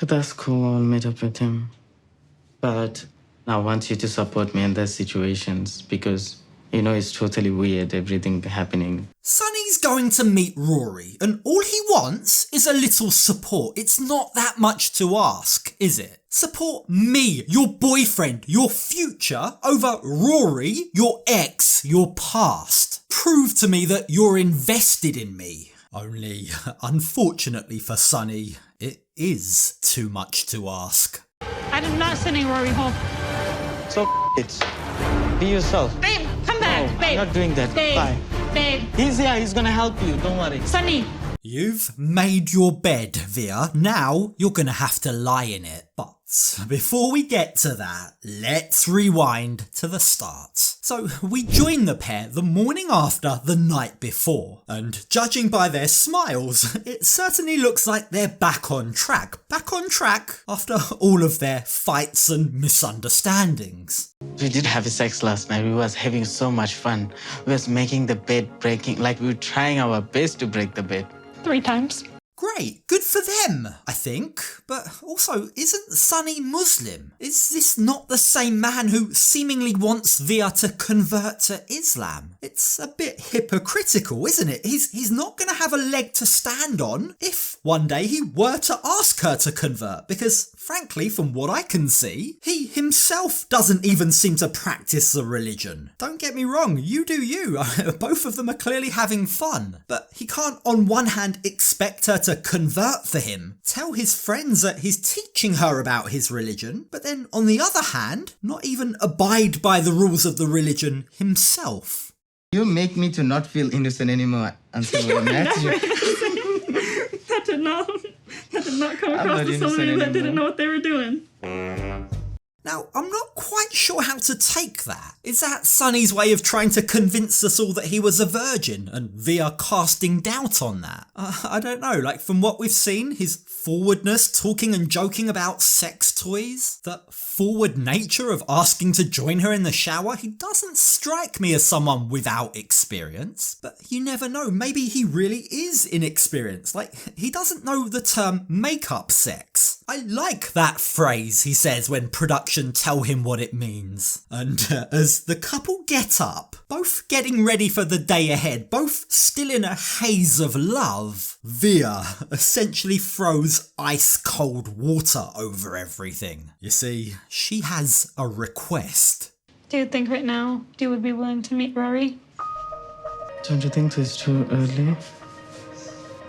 That's cool, I'll meet up with him. But I want you to support me in those situations because, it's totally weird, everything happening. Sunny's going to meet Rory, and all he wants is a little support. It's not that much to ask, is it? Support me, your boyfriend, your future, over Rory, your ex, your past. Prove to me that you're invested in me. Only, unfortunately for Sunny, it is too much to ask. I am not sending Rory home. So it. Be yourself. Babe, come back, No, babe. I'm not doing that. Babe, Bye. babe. He's here, he's gonna help you, don't worry. Sunny. You've made your bed, Veah. Now you're gonna have to lie in it. But before we get to that, let's rewind to the start. So we join the pair the morning after the night before, and judging by their smiles, it certainly looks like they're back on track. Back on track after all of their fights and misunderstandings. We did have sex last night. We was having so much fun. We was making the bed breaking, like we were trying our best to break the bed. 3 times. Great, good for them, I think. But also, isn't Sunny Muslim? Is this not the same man who seemingly wants Veah to convert to Islam? It's a bit hypocritical, isn't it? He's not going to have a leg to stand on if one day he were to ask her to convert, because frankly, from what I can see, he himself doesn't even seem to practice the religion. Don't get me wrong, you do you. Both of them are clearly having fun. But he can't on one hand expect her to convert for him, tell his friends that he's teaching her about his religion, but then on the other hand, not even abide by the rules of the religion himself. You make me to not feel innocent anymore until I met you. That did not come across to somebody that didn't know what they were doing. Now, I'm not quite sure how to take that. Is that Sunny's way of trying to convince us all that he was a virgin and Veah casting doubt on that? I don't know, like from what we've seen, his forwardness, talking and joking about sex toys, the forward nature of asking to join her in the shower, he doesn't strike me as someone without experience. But you never know, maybe he really is inexperienced, like he doesn't know the term makeup sex. I like that phrase he says when production tell him what it means. And as the couple get up, both getting ready for the day ahead, both still in a haze of love, Veah essentially throws ice cold water over everything. You see, she has a request. Do you think right now you would be willing to meet Rory? Don't you think it's too early?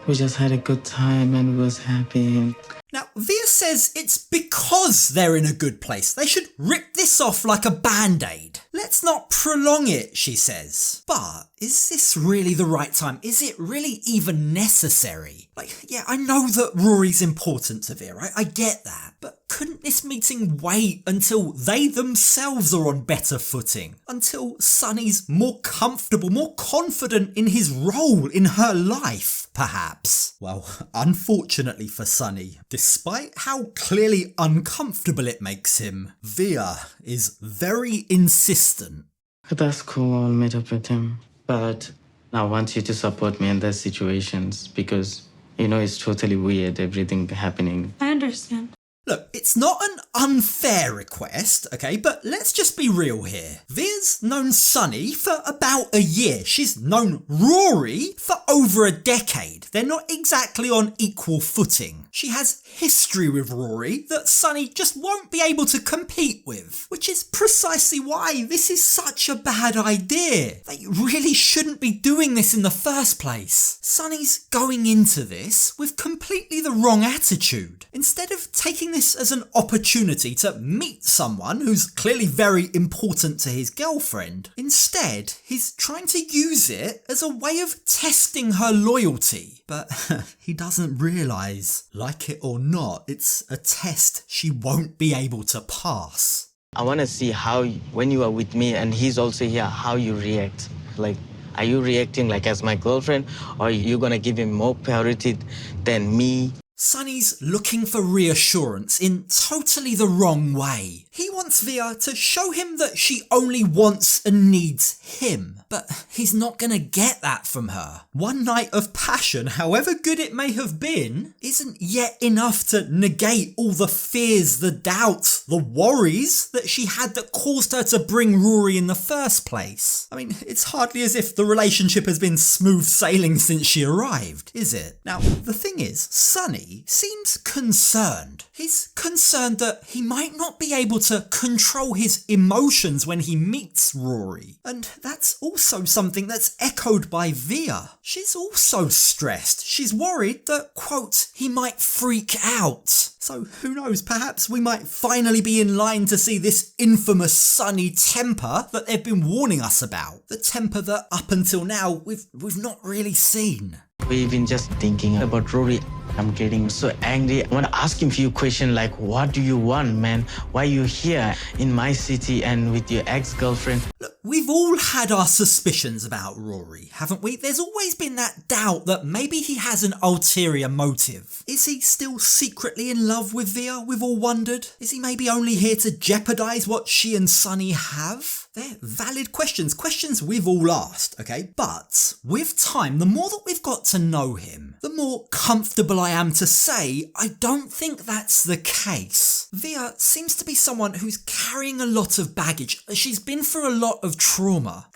We just had a good time and we was happy. Now, Veah says it's because they're in a good place. They should rip this off like a band-aid. Let's not prolong it, she says. But is this really the right time? Is it really even necessary? Like, yeah, I know that Rory's important to Veah, right? I get that. But couldn't this meeting wait until they themselves are on better footing? Until Sunny's more comfortable, more confident in his role in her life, perhaps? Well, unfortunately for Sunny, despite how clearly uncomfortable it makes him, Veah is very insistent. That's cool, I'll meet up with him. But I want you to support me in those situations because, it's totally weird, everything happening. I understand. Look, it's not an unfair request, okay, but let's just be real here. Veah's known Sunny for about a year. She's known Rory for over a decade. They're not exactly on equal footing. She has history with Rory that Sunny just won't be able to compete with, which is precisely why this is such a bad idea. They really shouldn't be doing this in the first place. Sunny's going into this with completely the wrong attitude. Instead of taking this as an opportunity to meet someone who's clearly very important to his girlfriend, instead he's trying to use it as a way of testing her loyalty. But he doesn't realise, like it or not, it's a test she won't be able to pass. I want to see how, when you are with me and he's also here, how you react. Like, are you reacting like as my girlfriend or are you going to give him more priority than me? Sunny's looking for reassurance in totally the wrong way. He wants Veah to show him that she only wants and needs him, but he's not gonna get that from her. One night of passion, however good it may have been, isn't yet enough to negate all the fears, the doubts, the worries that she had that caused her to bring Rory in the first place. I mean, it's hardly as if the relationship has been smooth sailing since she arrived, is it? Now, the thing is, Sunny seems concerned. He's concerned that he might not be able to control his emotions when he meets Rory. And that's also something that's echoed by Veah. She's also stressed. She's worried that, quote, he might freak out. So who knows, perhaps we might finally be in line to see this infamous Sunny temper that they've been warning us about. The temper that up until now we've not really seen. We've been just thinking about Rory. I'm getting so angry. I want to ask him a few questions like, what do you want, man? Why are you here in my city and with your ex-girlfriend? Look, we've all had our suspicions about Rory, haven't we? There's always been that doubt that maybe he has an ulterior motive. Is he still secretly in love with Veah, we've all wondered? Is he maybe only here to jeopardise what she and Sunny have? They're valid questions we've all asked, okay? But with time, the more that we've got to know him, the more comfortable I am to say I don't think that's the case. Veah seems to be someone who's carrying a lot of baggage. She's been through a lot of trauma,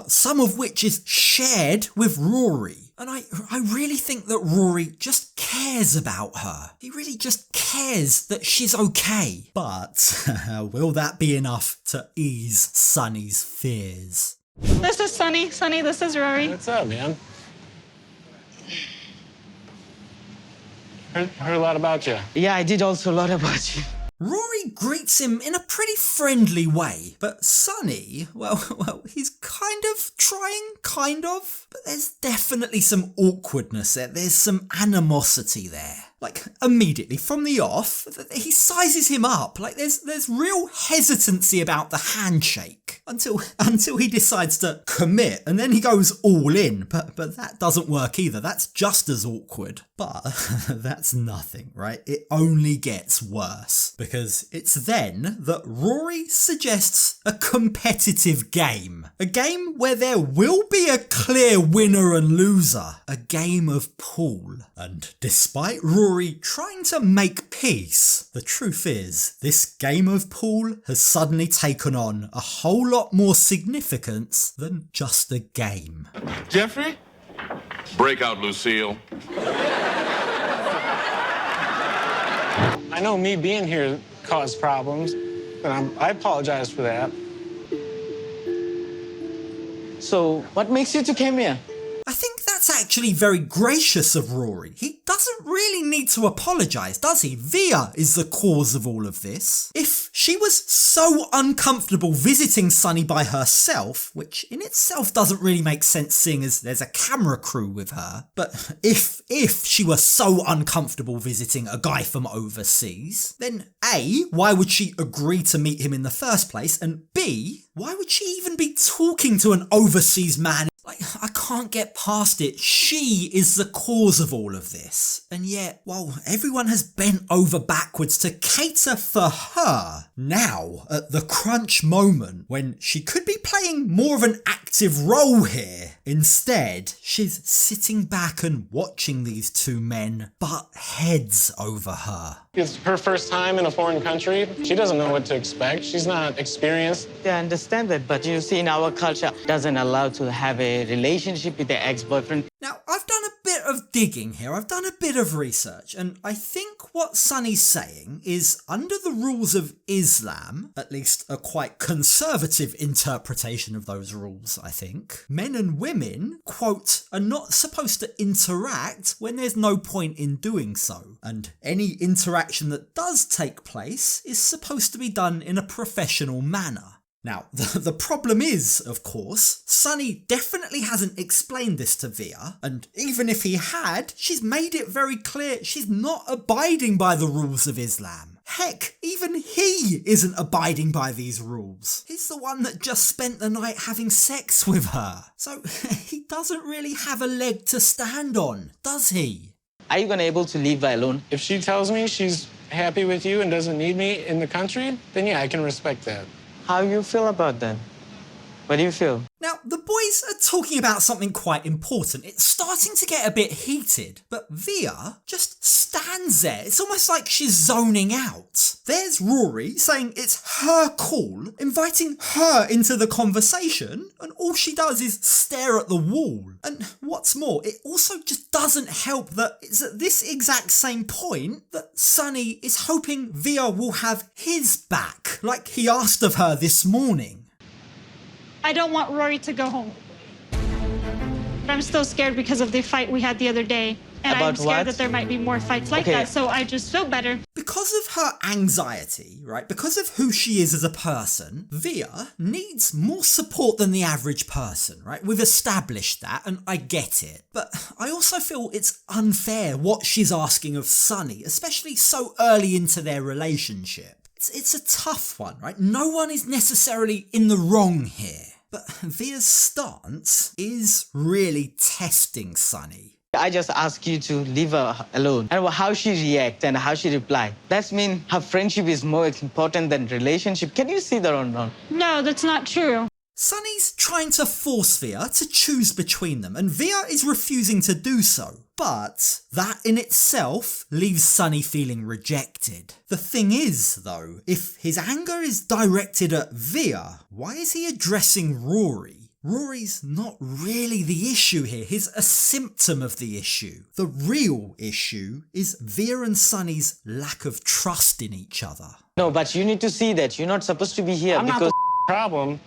some of which is shared with Rory. And I really think that Rory just cares about her. He really just cares that she's okay. But will that be enough to ease Sunny's fears? This is Sunny. Sunny, this is Rory. What's up, man? Heard a lot about you. Yeah, I did also a lot about you. Rory greets him in a pretty friendly way, but Sunny, well, he's kind of trying, but there's definitely some awkwardness there. There's some animosity there. Like, immediately from the off, he sizes him up. Like, there's real hesitancy about the handshake until he decides to commit, and then he goes all in. But that doesn't work either. That's just as awkward. But that's nothing, right? It only gets worse, because it's then that Rory suggests a competitive game. A game where there will be a clear winner and loser. A game of pool. And despite Rory trying to make peace, the truth is, this game of pool has suddenly taken on a whole lot more significance than just a game. Jeffrey? Break out, Lucille. I know me being here caused problems, and I apologize for that. So, what makes you two came here? I think that's actually very gracious of Rory. He doesn't really need to apologise, does he? Veah is the cause of all of this. If she was so uncomfortable visiting Sunny by herself, which in itself doesn't really make sense seeing as there's a camera crew with her, but if she were so uncomfortable visiting a guy from overseas, then A, why would she agree to meet him in the first place? And B, why would she even be talking to an overseas man? Like, I can't get past it. She is the cause of all of this. And yet, while everyone has bent over backwards to cater for her, now, at the crunch moment, when she could be playing more of an active role here, instead, she's sitting back and watching these two men butt heads over her. It's her first time in a foreign country. She doesn't know what to expect. She's not experienced. I understand that, but you see, in our culture, doesn't allow to have a relationship with the ex-boyfriend. Now, I've done a bit of digging here. I've done a bit of research, and I think what Sunny's saying is, under the rules of Islam, at least a quite conservative interpretation of those rules, I think, men and women, quote, are not supposed to interact when there's no point in doing so. And any interaction that does take place is supposed to be done in a professional manner. Now, the problem is, of course, Sunny definitely hasn't explained this to Veah, and even if he had, she's made it very clear she's not abiding by the rules of Islam. Heck, even he isn't abiding by these rules. He's the one that just spent the night having sex with her. So he doesn't really have a leg to stand on, does he? Are you gonna able to leave her alone? If she tells me she's happy with you and doesn't need me in the country, then yeah, I can respect that. How you feel about that? What do you feel? Now, the boys are talking about something quite important. It's starting to get a bit heated, but Veah just stands there. It's almost like she's zoning out. There's Rory saying it's her call, inviting her into the conversation, and all she does is stare at the wall. And what's more, it also just doesn't help that it's at this exact same point that Sunny is hoping Veah will have his back, like he asked of her this morning. I don't want Rory to go home. But I'm still scared because of the fight we had the other day. And About I'm scared what? that there might be more fights like Okay. that, so I just feel better. Because of her anxiety, right, because of who she is as a person, Veah needs more support than the average person, right? We've established that, and I get it. But I also feel it's unfair what she's asking of Sunny, especially so early into their relationship. It's a tough one, right? No one is necessarily in the wrong here. But Veah's stance is really testing Sunny. I just ask you to leave her alone. And how she react and how she reply. That means her friendship is more important than relationship. Can you see that or not? No, that's not true. Sunny's trying to force Veah to choose between them, and Veah is refusing to do so. But that in itself leaves Sunny feeling rejected. The thing is, though, if his anger is directed at Veah, why is he addressing Rory? Rory's not really the issue here. He's a symptom of the issue. The real issue is Veah and Sunny's lack of trust in each other. No, but you need to see that. You're not supposed to be here I'm not because the problem.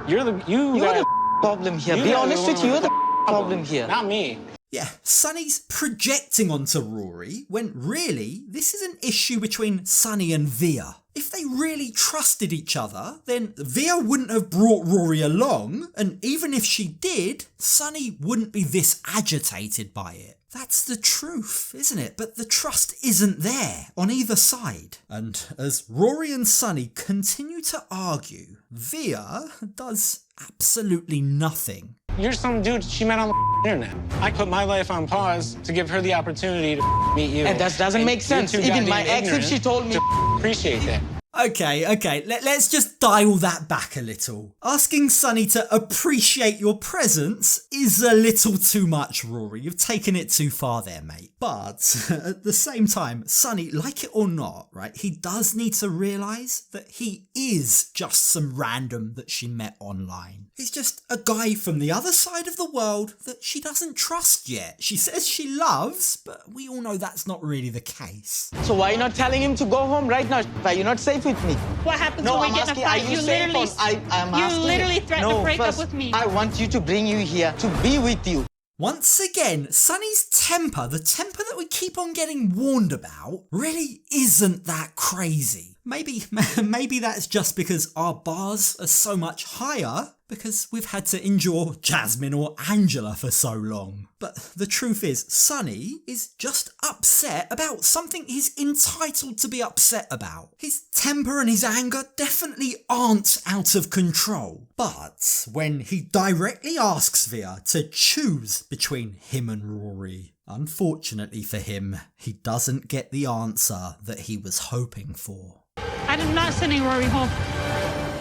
You're the you're the problem here. Be honest with you, you're the problem here. Not me. Yeah, Sunny's projecting onto Rory when really this is an issue between Sunny and Veah. If they really trusted each other, then Veah wouldn't have brought Rory along, and even if she did, Sunny wouldn't be this agitated by it. That's the truth, isn't it? But the trust isn't there on either side. And as Rory and Sunny continue to argue, Veah does absolutely nothing. You're some dude she met on the internet. I put my life on pause to give her the opportunity to meet you. And that doesn't make you're sense. too Even my goddamn ex, if she ignorant told me... to appreciate that. Okay, let's just dial that back a little. Asking Sunny to appreciate your presence is a little too much, Rory. You've taken it too far there, mate. But at the same time, Sunny, like it or not, right, he does need to realise that he is just some random that she met online. He's just a guy from the other side of the world that she doesn't trust yet. She says she loves, but we all know that's not really the case. So why are you not telling him to go home right now? Are you not safe with me? What happens No, when I'm we get in asking, a are fight? you safe or I'm asking You literally threatened no, to break first, up with me. I want you to bring you here to be with you. Once again, Sunny's temper, the temper that we keep on getting warned about, really isn't that crazy. Maybe that's just because our bars are so much higher because we've had to endure Jasmine or Angela for so long. But the truth is, Sunny is just upset about something he's entitled to be upset about. His temper and his anger definitely aren't out of control. But when he directly asks Veah to choose between him and Rory, unfortunately for him, he doesn't get the answer that he was hoping for. I'm not sending Rory home.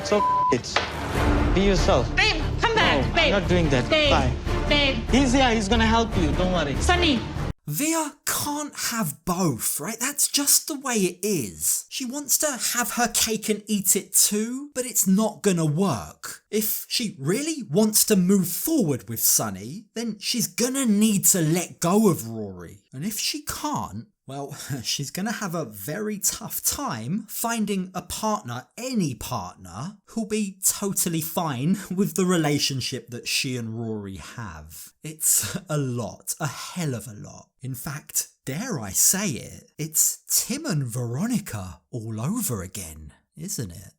So it. Be yourself. Babe, come back, No, babe. I'm not doing that. Babe, Bye. babe. He's here. He's gonna help you. Don't worry. Sunny. Veah can't have both, right? That's just the way it is. She wants to have her cake and eat it too, but it's not gonna work. If she really wants to move forward with Sunny, then she's gonna need to let go of Rory. And if she can't, well, she's gonna have a very tough time finding a partner, any partner, who'll be totally fine with the relationship that she and Rory have. It's a lot, a hell of a lot. In fact, dare I say it, it's Tim and Veronica all over again, isn't it?